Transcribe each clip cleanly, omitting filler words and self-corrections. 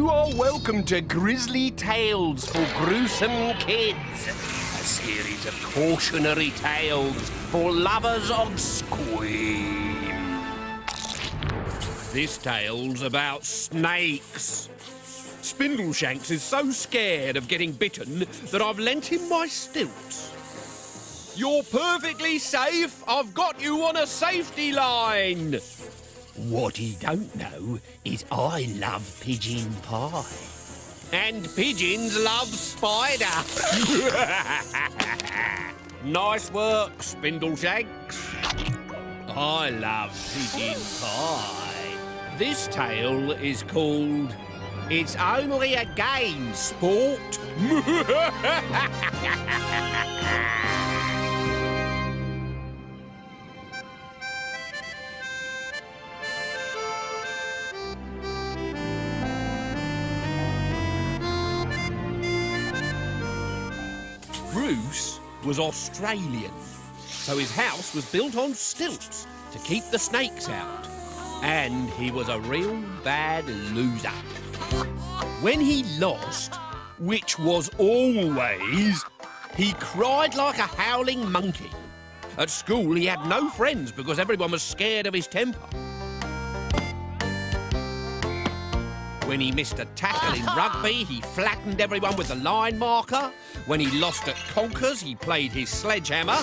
You are welcome to Grizzly Tales for Gruesome Kids, a series of cautionary tales for lovers of scream. This tale's about snakes. Spindleshanks is so scared of getting bitten that I've lent him my stilts. You're perfectly safe. I've got you on a safety line. What he don't know is I love pigeon pie. And pigeons love spider. Nice work, Spindleshanks. I love pigeon pie. This tale is called It's Only a Game, Sport. Bruce was Australian, so his house was built on stilts to keep the snakes out. And he was a real bad loser. When he lost, which was always, he cried like a howling monkey. At school, he had no friends because everyone was scared of his temper. When he missed a tackle in rugby, he flattened everyone with the line marker. When he lost at conkers, he played his sledgehammer.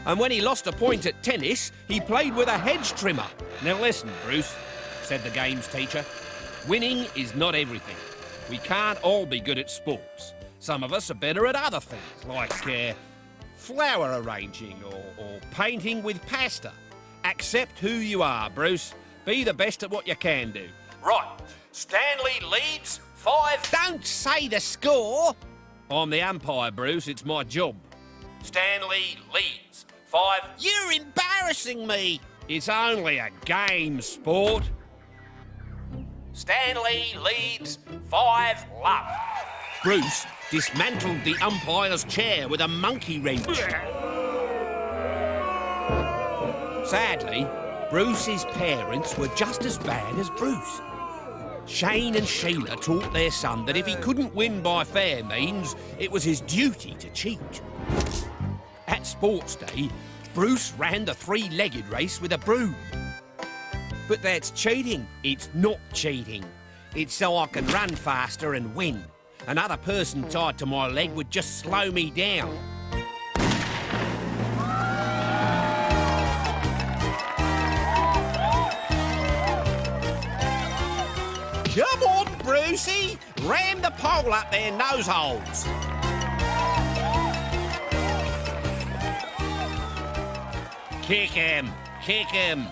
And when he lost a point at tennis, he played with a hedge trimmer. Now listen, Bruce, said the games teacher. Winning is not everything. We can't all be good at sports. Some of us are better at other things, like flower arranging or painting with pasta. Accept who you are, Bruce. Be the best at what you can do. Right. Stanley leads 5. Don't say the score. I'm the umpire, Bruce. It's my job. Stanley leads 5. You're embarrassing me. It's only a game, sport. Stanley leads 5-love. Bruce dismantled the umpire's chair with a monkey wrench. Sadly, Bruce's parents were just as bad as Bruce. Shane and Sheila taught their son that if he couldn't win by fair means, it was his duty to cheat. At sports day, Bruce ran the 3-legged race with a broom. But that's cheating. It's not cheating. It's so I can run faster and win. Another person tied to my leg would just slow me down. Come on, Brucey! Ram the pole up their nose holes. Kick him! Kick him!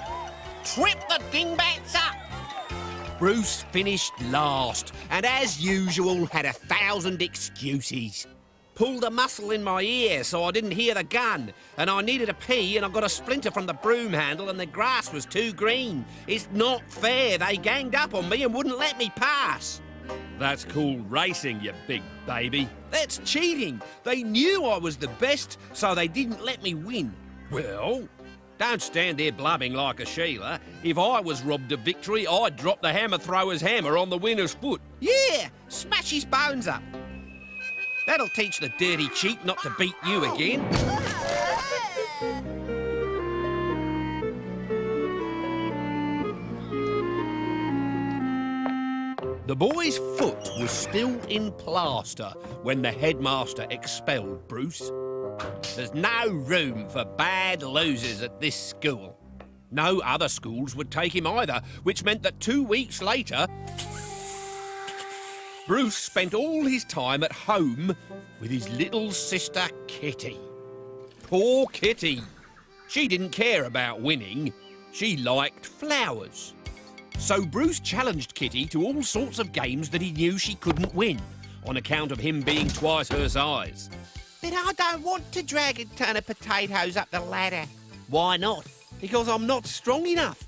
Trip the dingbats up! Bruce finished last, and as usual had 1,000 excuses. Pulled a muscle in my ear so I didn't hear the gun, and I needed a pee and I got a splinter from the broom handle and the grass was too green. It's not fair. They ganged up on me and wouldn't let me pass. That's called racing, you big baby. That's cheating. They knew I was the best, so they didn't let me win. Well, don't stand there blubbing like a Sheila. If I was robbed of victory, I'd drop the hammer thrower's hammer on the winner's foot. Yeah, smash his bones up. That'll teach the dirty cheat not to beat you again. The boy's foot was still in plaster when the headmaster expelled Bruce. There's no room for bad losers at this school. No other schools would take him either, which meant that 2 weeks later, Bruce spent all his time at home with his little sister Kitty. Poor Kitty. She didn't care about winning. She liked flowers. So Bruce challenged Kitty to all sorts of games that he knew she couldn't win, on account of him being twice her size. But I don't want to drag a ton of potatoes up the ladder. Why not? Because I'm not strong enough.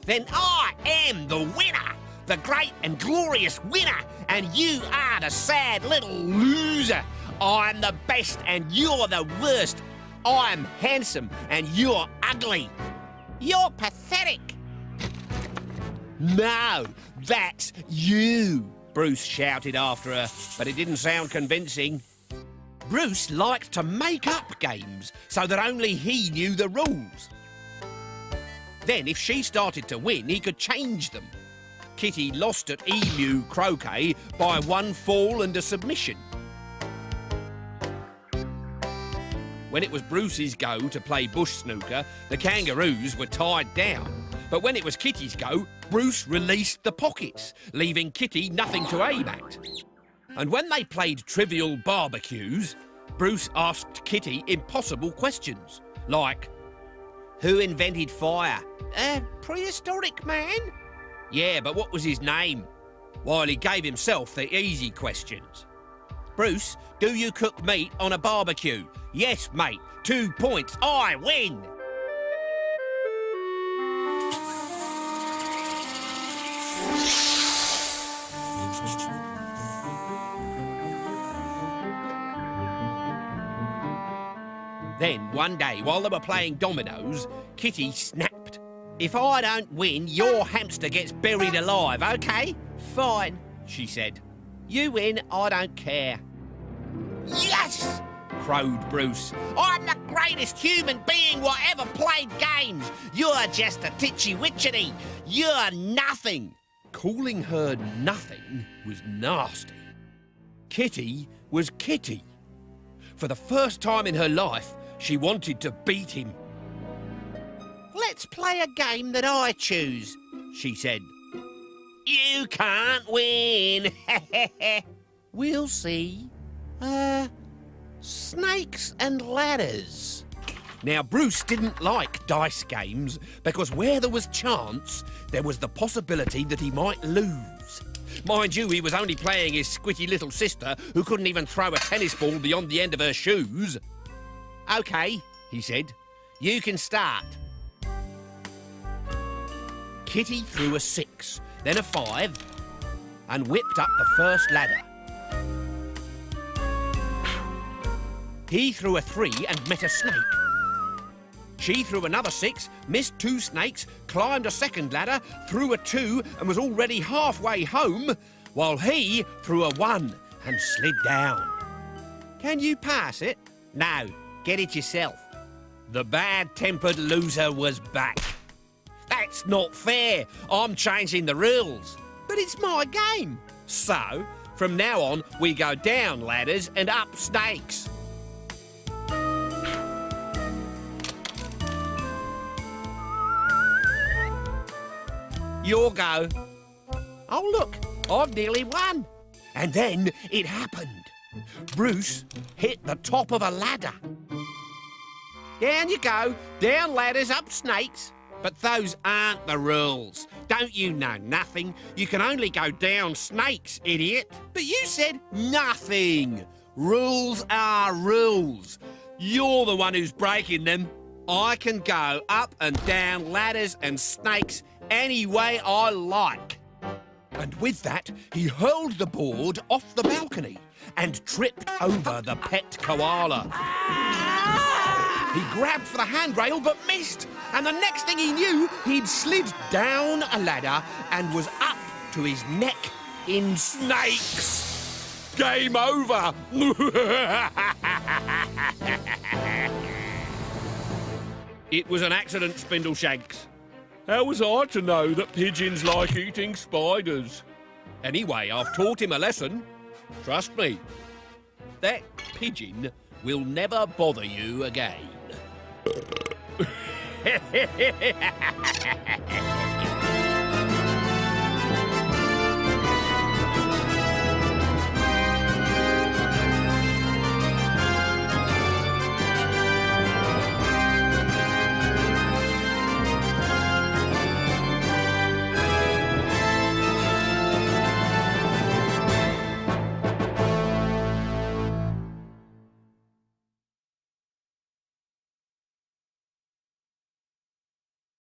Then I am the winner! The great and glorious winner, and you are the sad little loser. I'm the best and you're the worst. I'm handsome and you're ugly. You're pathetic. No, that's you. Bruce shouted after her, but it didn't sound convincing. Bruce liked to make up games so that only he knew the rules. Then, if she started to win, he could change them. Kitty lost at emu croquet by 1 fall and a submission. When it was Bruce's go to play bush snooker, the kangaroos were tied down. But when it was Kitty's go, Bruce released the pockets, leaving Kitty nothing to aim at. And when they played trivial barbecues, Bruce asked Kitty impossible questions, like, who invented fire? Prehistoric man? Yeah, but what was his name? While he gave himself the easy questions. Bruce, do you cook meat on a barbecue? Yes, mate. 2 points. I win! Then, one day, while they were playing dominoes, Kitty snapped. If I don't win, your hamster gets buried alive, OK? Fine, she said. You win, I don't care. Yes! Crowed Bruce. I'm the greatest human being what ever played games. You're just a titchy-witchity. You're nothing. Calling her nothing was nasty. Kitty was Kitty. For the first time in her life, she wanted to beat him. Let's play a game that I choose, she said. You can't win. We'll see. Snakes and ladders. Now, Bruce didn't like dice games because where there was chance, there was the possibility that he might lose. Mind you, he was only playing his squitty little sister who couldn't even throw a tennis ball beyond the end of her shoes. OK, he said. You can start. Kitty threw a 6, then a 5, and whipped up the first ladder. He threw a 3 and met a snake. She threw another 6, missed 2 snakes, climbed a second ladder, threw a 2 and was already halfway home, while he threw a 1 and slid down. Can you pass it? No, get it yourself. The bad-tempered loser was back. That's not fair. I'm changing the rules. But it's my game. So, from now on, we go down ladders and up snakes. Your go. Oh, look, I've nearly won. And then it happened. Bruce hit the top of a ladder. Down you go, down ladders, up snakes. But those aren't the rules. Don't you know nothing? You can only go down snakes, idiot. But you said nothing. Rules are rules. You're the one who's breaking them. I can go up and down ladders and snakes any way I like. And with that, he hurled the board off the balcony and tripped over the pet koala. He grabbed for the handrail but missed, and the next thing he knew, he'd slid down a ladder and was up to his neck in snakes. Game over! It was an accident, Spindleshanks. How was I to know that pigeons like eating spiders? Anyway, I've taught him a lesson. Trust me. That pigeon will never bother you again.